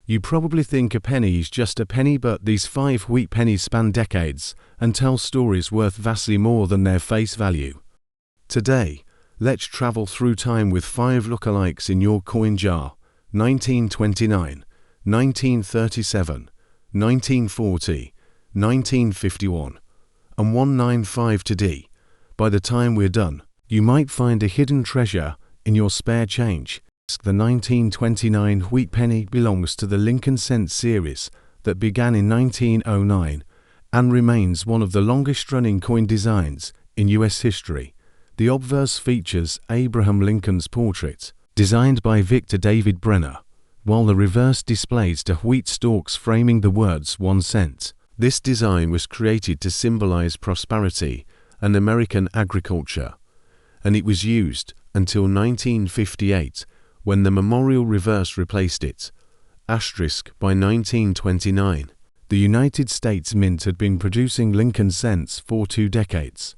You probably think a penny is just a penny, but these 5 wheat pennies span decades and tell stories worth vastly more than their face value. Today, let's travel through time with 5 lookalikes in your coin jar: 1929, 1937, 1940, 1951, and 195 today. By the time we're done, you might find a hidden treasure in your spare change. The 1929 wheat penny belongs to the Lincoln cent series that began in 1909 and remains one of the longest-running coin designs in U.S. history. The obverse features Abraham Lincoln's portrait, designed by Victor David Brenner, while the reverse displays the wheat stalks framing the words 1 cent. This design was created to symbolize prosperity and American agriculture, and it was used until 1958, when the memorial reverse replaced it. Asterisk by 1929. The United States Mint had been producing Lincoln cents for 2 decades,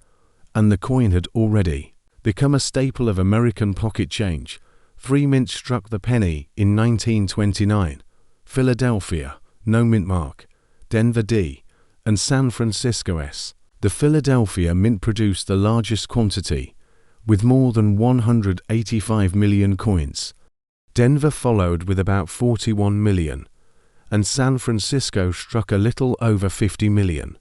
and the coin had already become a staple of American pocket change. 3 mints struck the penny in 1929: Philadelphia, no mint mark; Denver D, and San Francisco S. The Philadelphia Mint produced the largest quantity, with more than 185 million coins. Denver followed with about 41 million, and San Francisco struck a little over 50 million.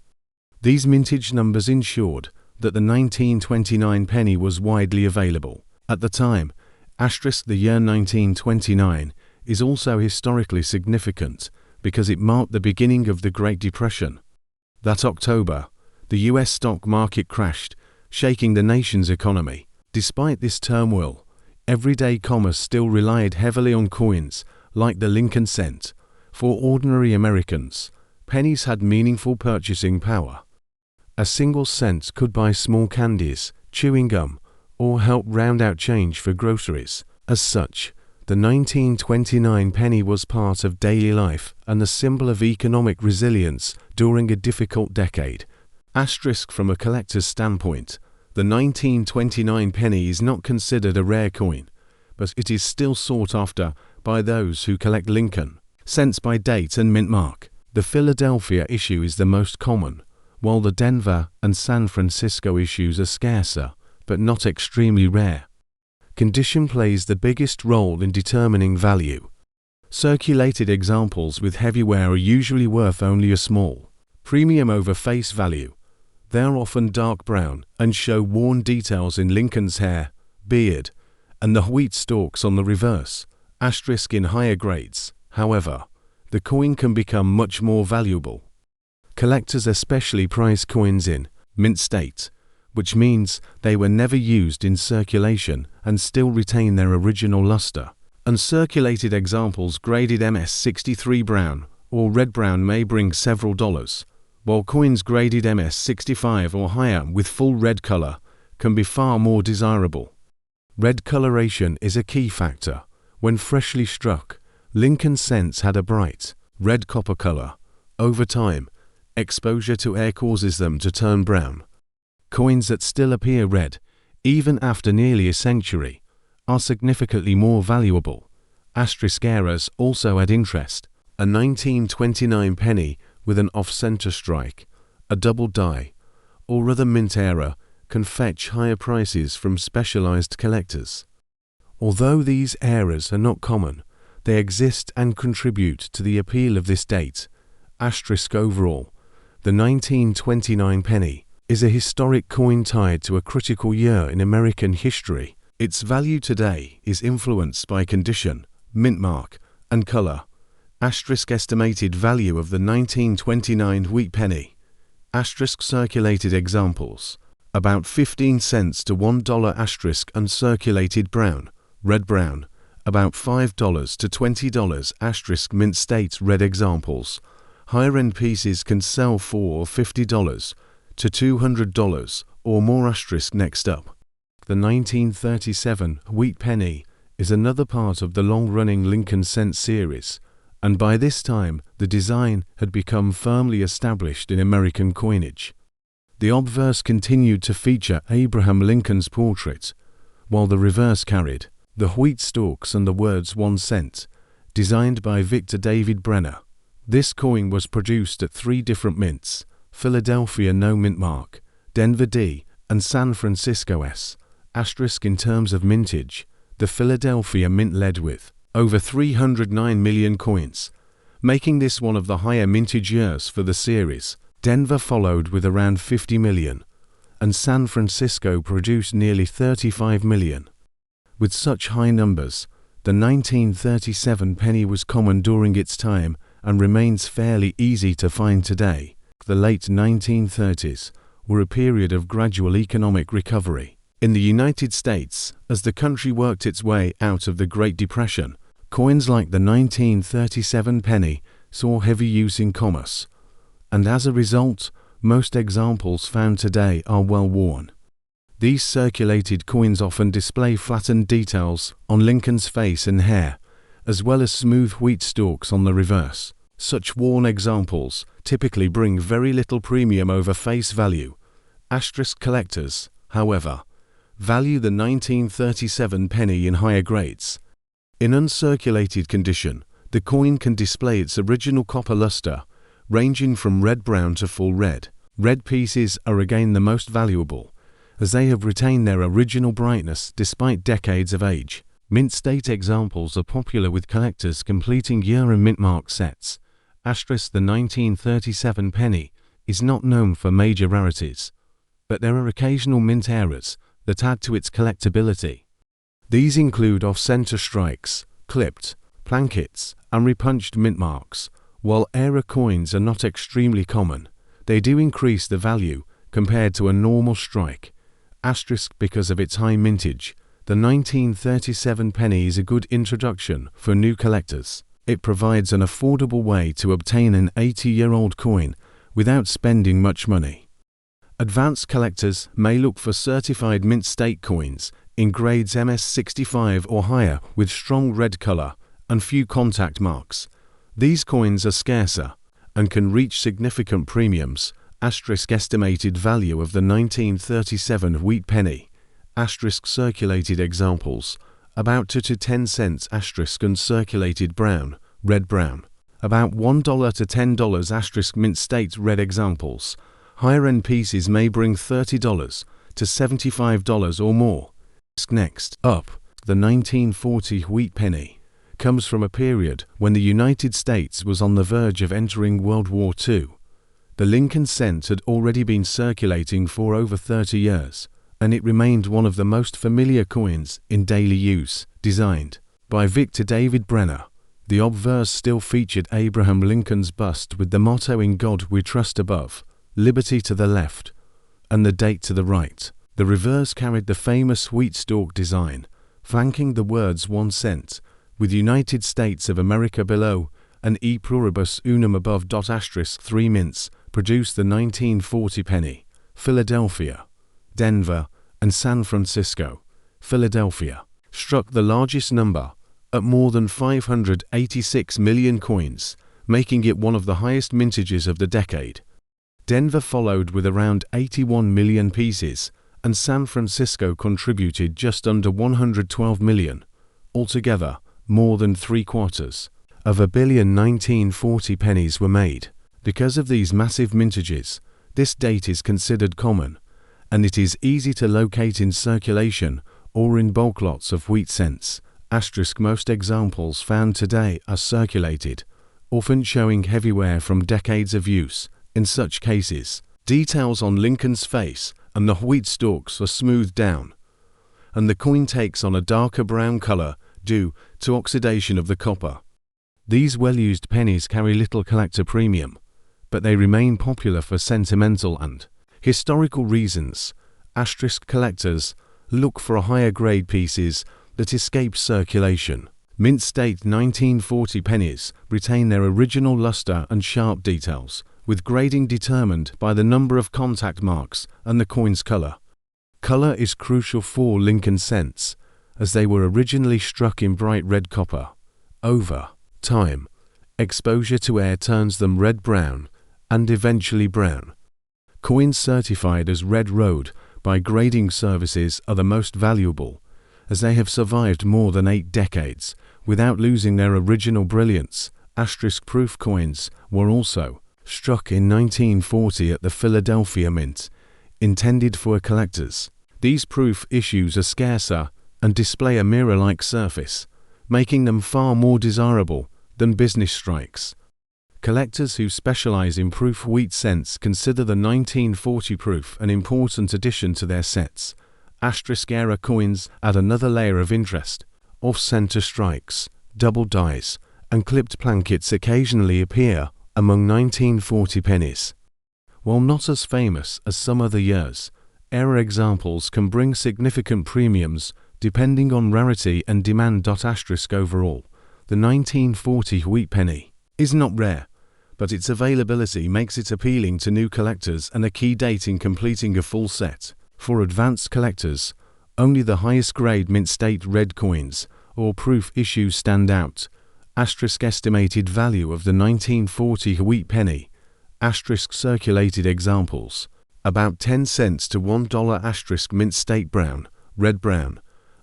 These mintage numbers ensured that the 1929 penny was widely available. At the time, the year 1929 is also historically significant because it marked the beginning of the Great Depression. That October, the U.S. stock market crashed, shaking the nation's economy. Despite this turmoil, everyday commerce still relied heavily on coins like the Lincoln cent. For ordinary Americans, pennies had meaningful purchasing power. A single cent could buy small candies, chewing gum, or help round out change for groceries. As such, the 1929 penny was part of daily life and the symbol of economic resilience during a difficult decade. Asterisk from a collector's standpoint, the 1929 penny is not considered a rare coin, but it is still sought after by those who collect Lincoln cents by date and mint mark. The Philadelphia issue is the most common, while the Denver and San Francisco issues are scarcer, but not extremely rare. Condition plays the biggest role in determining value. Circulated examples with heavy wear are usually worth only a small premium over face value. They are often dark brown and show worn details in Lincoln's hair, beard, and the wheat stalks on the reverse. Asterisk in higher grades, however, the coin can become much more valuable. Collectors especially prize coins in mint state, which means they were never used in circulation and still retain their original luster. Uncirculated examples graded MS-63 brown or red brown may bring several dollars, while coins graded MS-65 or higher with full red color can be far more desirable. Red coloration is a key factor. When freshly struck, Lincoln cents had a bright red copper color. Over time, exposure to air causes them to turn brown. Coins that still appear red, even after nearly a century, are significantly more valuable. Asterisk errors also add interest. A 1929 penny with an off-center strike, a double die, or other mint error can fetch higher prices from specialized collectors. Although these errors are not common, they exist and contribute to the appeal of this date. Asterisk overall, the 1929 penny is a historic coin tied to a critical year in American history. Its value today is influenced by condition, mint mark, and color. Asterisk estimated value of the 1929 wheat penny. Asterisk circulated examples, about 15 cents to $1. Asterisk uncirculated brown, red brown, about $5 to $20. Asterisk mint state red examples. Higher-end pieces can sell for $50 to $200 or more. Asterisk next up. The 1937 wheat penny is another part of the long-running Lincoln cent series, and by this time the design had become firmly established in American coinage. The obverse continued to feature Abraham Lincoln's portrait, while the reverse carried the wheat stalks and the words 1 cent, designed by Victor David Brenner. This coin was produced at 3 different mints: Philadelphia No Mint Mark, Denver D, and San Francisco S. Asterisk in terms of mintage, the Philadelphia Mint led with over 309 million coins, making this one of the higher mintage years for the series. Denver followed with around 50 million, and San Francisco produced nearly 35 million. With such high numbers, the 1937 penny was common during its time and remains fairly easy to find today. The late 1930s were a period of gradual economic recovery in the United States as the country worked its way out of the Great Depression. Coins like the 1937 penny saw heavy use in commerce, and as a result, most examples found today are well worn. These circulated coins often display flattened details on Lincoln's face and hair, as well as smooth wheat stalks on the reverse. Such worn examples typically bring very little premium over face value. Asterisk collectors, however, value the 1937 penny in higher grades. In uncirculated condition, the coin can display its original copper luster, ranging from red-brown to full red. Red pieces are again the most valuable, as they have retained their original brightness despite decades of age. Mint state examples are popular with collectors completing year and mint mark sets. Asterisk the 1937 penny is not known for major rarities, but there are occasional mint errors that add to its collectability. These include off-center strikes, clipped, plankets, and repunched mint marks. While error coins are not extremely common, they do increase the value compared to a normal strike. Asterisk because of its high mintage, the 1937 penny is a good introduction for new collectors. It provides an affordable way to obtain an 80-year-old coin without spending much money. Advanced collectors may look for certified mint state coins in grades MS65 or higher with strong red color and few contact marks. These coins are scarcer and can reach significant premiums. Asterisk estimated value of the 1937 wheat penny. Asterisk circulated examples, about 2 to 10 cents. Asterisk uncirculated brown, red-brown, about $1 to $10. Asterisk mint state red examples. Higher-end pieces may bring $30 to $75 or more. Next up, the 1940 wheat penny comes from a period when the United States was on the verge of entering World War II. The Lincoln cent had already been circulating for over 30 years, and it remained one of the most familiar coins in daily use. Designed by Victor David Brenner, the obverse still featured Abraham Lincoln's bust with the motto "In God We Trust" above, liberty to the left, and the date to the right. The reverse carried the famous wheat stalk design, flanking the words 1 cent, with United States of America below and E pluribus unum above. Asterisk 3 mints produced the 1940 penny. Philadelphia, Denver, and San Francisco. Philadelphia struck the largest number at more than 586 million coins, making it one of the highest mintages of the decade. Denver followed with around 81 million pieces, and San Francisco contributed just under 112 million. Altogether, more than 3/4 of 1 billion 1940 pennies were made. Because of these massive mintages, this date is considered common, and it is easy to locate in circulation or in bulk lots of wheat cents. Asterisk most examples found today are circulated, often showing heavy wear from decades of use. In such cases, details on Lincoln's face and the wheat stalks are smoothed down, and the coin takes on a darker brown color due to oxidation of the copper. These well-used pennies carry little collector premium, but they remain popular for sentimental and historical reasons. Asterisk collectors look for higher grade pieces that escape circulation. Mint state 1940 pennies retain their original luster and sharp details, with grading determined by the number of contact marks and the coin's color. Color is crucial for Lincoln cents, as they were originally struck in bright red copper. Over time, exposure to air turns them red-brown and eventually brown. Coins certified as Red Road by grading services are the most valuable, as they have survived more than 8 decades without losing their original brilliance. Asterisk proof coins were also struck in 1940 at the Philadelphia Mint, intended for collectors. These proof issues are scarcer and display a mirror-like surface, making them far more desirable than business strikes. Collectors who specialize in proof wheat cents consider the 1940 proof an important addition to their sets. Asterisk era coins add another layer of interest. Off-center strikes, double dies, and clipped plankets occasionally appear among 1940 pennies. While not as famous as some other years, era examples can bring significant premiums depending on rarity and demand. Asterisk overall, the 1940 wheat penny is not rare, but its availability makes it appealing to new collectors and a key date in completing a full set. For advanced collectors, only the highest grade mint state red coins or proof issues stand out. Asterisk estimated value of the 1940 wheat penny. Asterisk circulated examples, about 10 cents to $1. Asterisk mint state brown, red brown,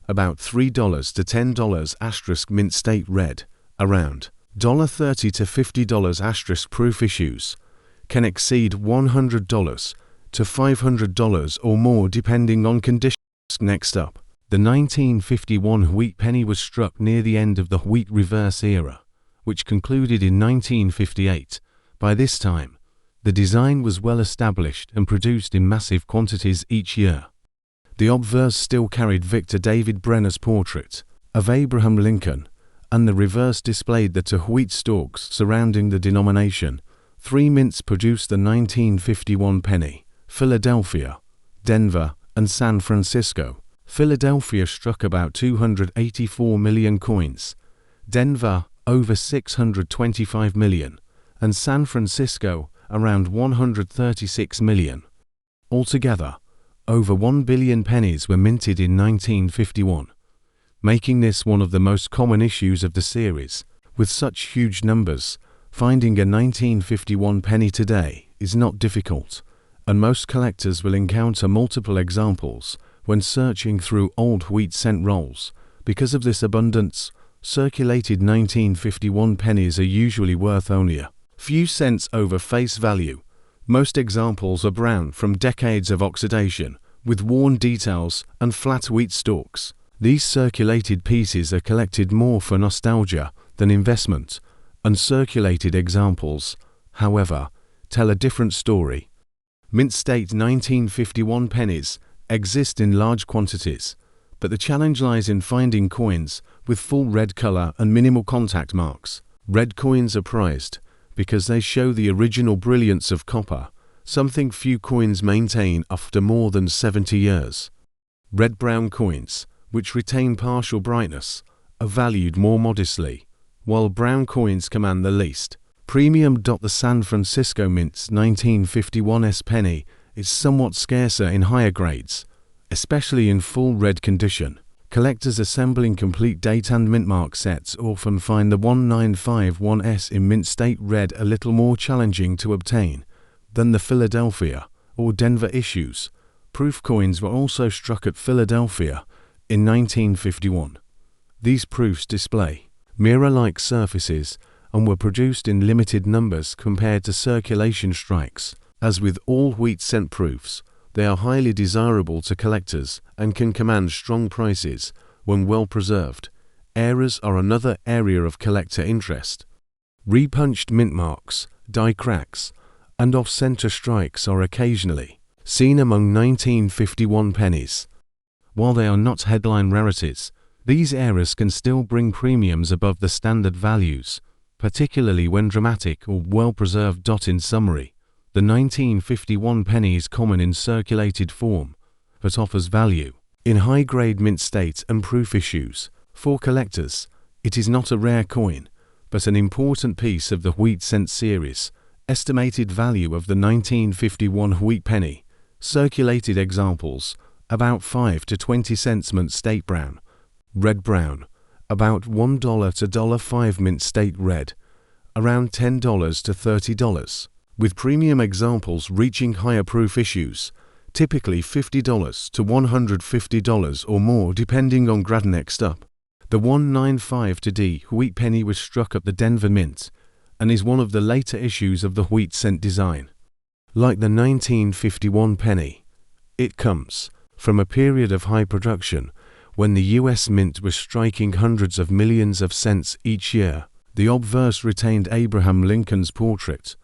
about $3 to $10. Asterisk mint state red, around $30 to $50. Asterisk proof issues can exceed $100 to $500 or more depending on conditions. Next up, the 1951 wheat penny was struck near the end of the wheat reverse era, which concluded in 1958. By this time, the design was well established and produced in massive quantities each year. The obverse still carried Victor David Brenner's portrait of Abraham Lincoln, and the reverse displayed the two wheat stalks surrounding the denomination. Three mints produced the 1951 penny: Philadelphia, Denver, and San Francisco. Philadelphia struck about 284 million coins, Denver over 625 million, and San Francisco around 136 million. Altogether, over 1 billion pennies were minted in 1951, making this one of the most common issues of the series. With such huge numbers, finding a 1951 penny today is not difficult, and most collectors will encounter multiple examples when searching through old wheat cent rolls. Because of this abundance, circulated 1951 pennies are usually worth only a few cents over face value. Most examples are brown from decades of oxidation, with worn details and flat wheat stalks. These circulated pieces are collected more for nostalgia than investment. Uncirculated examples, however, tell a different story. Mint state 1951 pennies exist in large quantities, but the challenge lies in finding coins with full red color and minimal contact marks. Red coins are prized because they show the original brilliance of copper, something few coins maintain after more than 70 years. Red-brown coins, which retain partial brightness, are valued more modestly, while brown coins command the least premium. The San Francisco Mint's 1951 S penny is somewhat scarcer in higher grades, especially in full red condition. Collectors assembling complete date and mint mark sets often find the 1951S in mint state red a little more challenging to obtain than the Philadelphia or Denver issues. Proof coins were also struck at Philadelphia in 1951. These proofs display mirror-like surfaces and were produced in limited numbers compared to circulation strikes. As with all wheat cent proofs, they are highly desirable to collectors and can command strong prices when well preserved. Errors are another area of collector interest. Repunched mint marks, die cracks, and off-center strikes are occasionally seen among 1951 pennies. While they are not headline rarities, these errors can still bring premiums above the standard values, particularly when dramatic or well-preserved. In summary, the 1951 penny is common in circulated form, but offers value in high-grade mint state and proof issues. For collectors, it is not a rare coin, but an important piece of the wheat cent series. Estimated value of the 1951 wheat penny. Circulated examples, about 5 to 20 cents mint state brown, red brown, about $1 to $5 mint state red, around $10 to $30. With premium examples reaching higher proof issues, typically $50 to $150 or more depending on grade. Next up, The 195 wheat penny was struck at the Denver Mint and is one of the later issues of the wheat cent design. Like the 1951 penny, it comes from a period of high production when the US Mint was striking hundreds of millions of cents each year. The obverse retained Abraham Lincoln's portrait,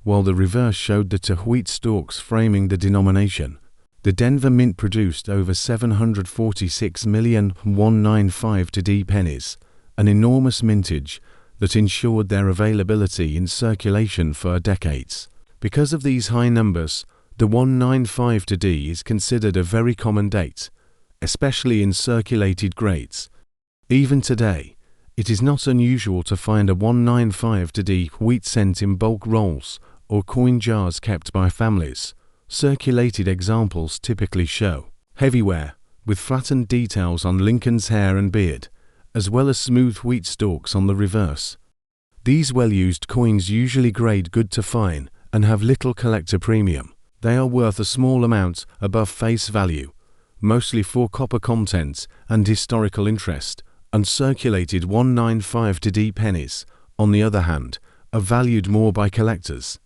while the reverse showed the two wheat stalks framing the denomination. The Denver Mint produced over 746 million 195 pennies, an enormous mintage that ensured their availability in circulation for decades. Because of these high numbers, the 195 is considered a very common date, especially in circulated grades. Even today, it is not unusual to find a 195 wheat cent in bulk rolls or coin jars kept by families. Circulated examples typically show heavy wear, with flattened details on Lincoln's hair and beard, as well as smooth wheat stalks on the reverse. These well-used coins usually grade good to fine and have little collector premium. They are worth a small amount above face value, mostly for copper content and historical interest. Uncirculated 195 pennies, on the other hand, are valued more by collectors.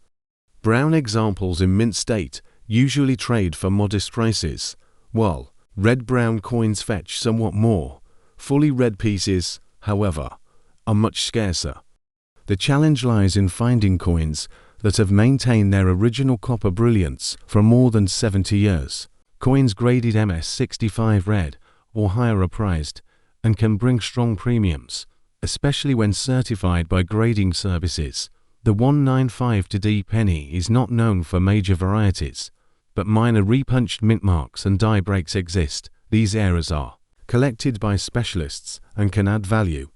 Brown examples in mint state usually trade for modest prices, while red-brown coins fetch somewhat more. Fully red pieces, however, are much scarcer. The challenge lies in finding coins that have maintained their original copper brilliance for more than 70 years. Coins graded MS65 red or higher are prized and can bring strong premiums, especially when certified by grading services. The 195 penny is not known for major varieties, but minor repunched mint marks and die breaks exist. These errors are collected by specialists and can add value,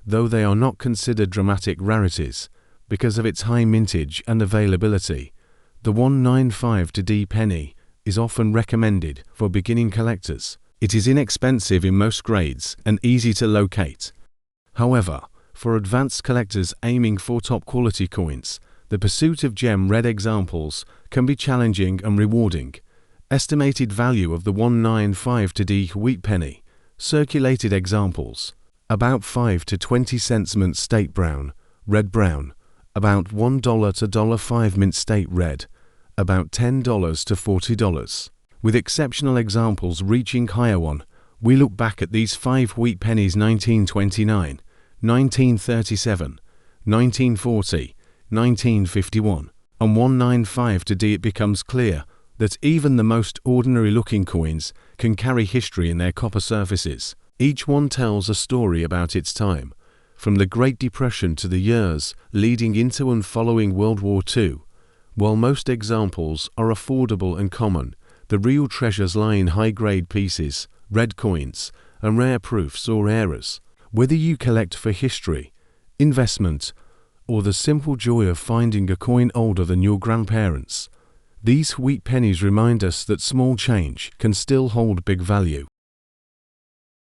though they are not considered dramatic rarities because of its high mintage and availability. The 195 penny is often recommended for beginning collectors. It is inexpensive in most grades and easy to locate. However, for advanced collectors aiming for top quality coins, the pursuit of gem red examples can be challenging and rewarding. Estimated value of the 195 wheat penny. Circulated examples: about 5 to 20 cents mint state brown, red brown, about $1 to $5 mint state red, about $10 to $40. With exceptional examples reaching higher one, we look back at these 5 wheat pennies: 1929, 1937, 1940, 1951, and 195 it becomes clear that even the most ordinary looking coins can carry history in their copper surfaces. Each one tells a story about its time, from the Great Depression to the years leading into and following World War II. While most examples are affordable and common, the real treasures lie in high-grade pieces, red coins, and rare proofs or errors. Whether you collect for history, investment, or the simple joy of finding a coin older than your grandparents, these wheat pennies remind us that small change can still hold big value.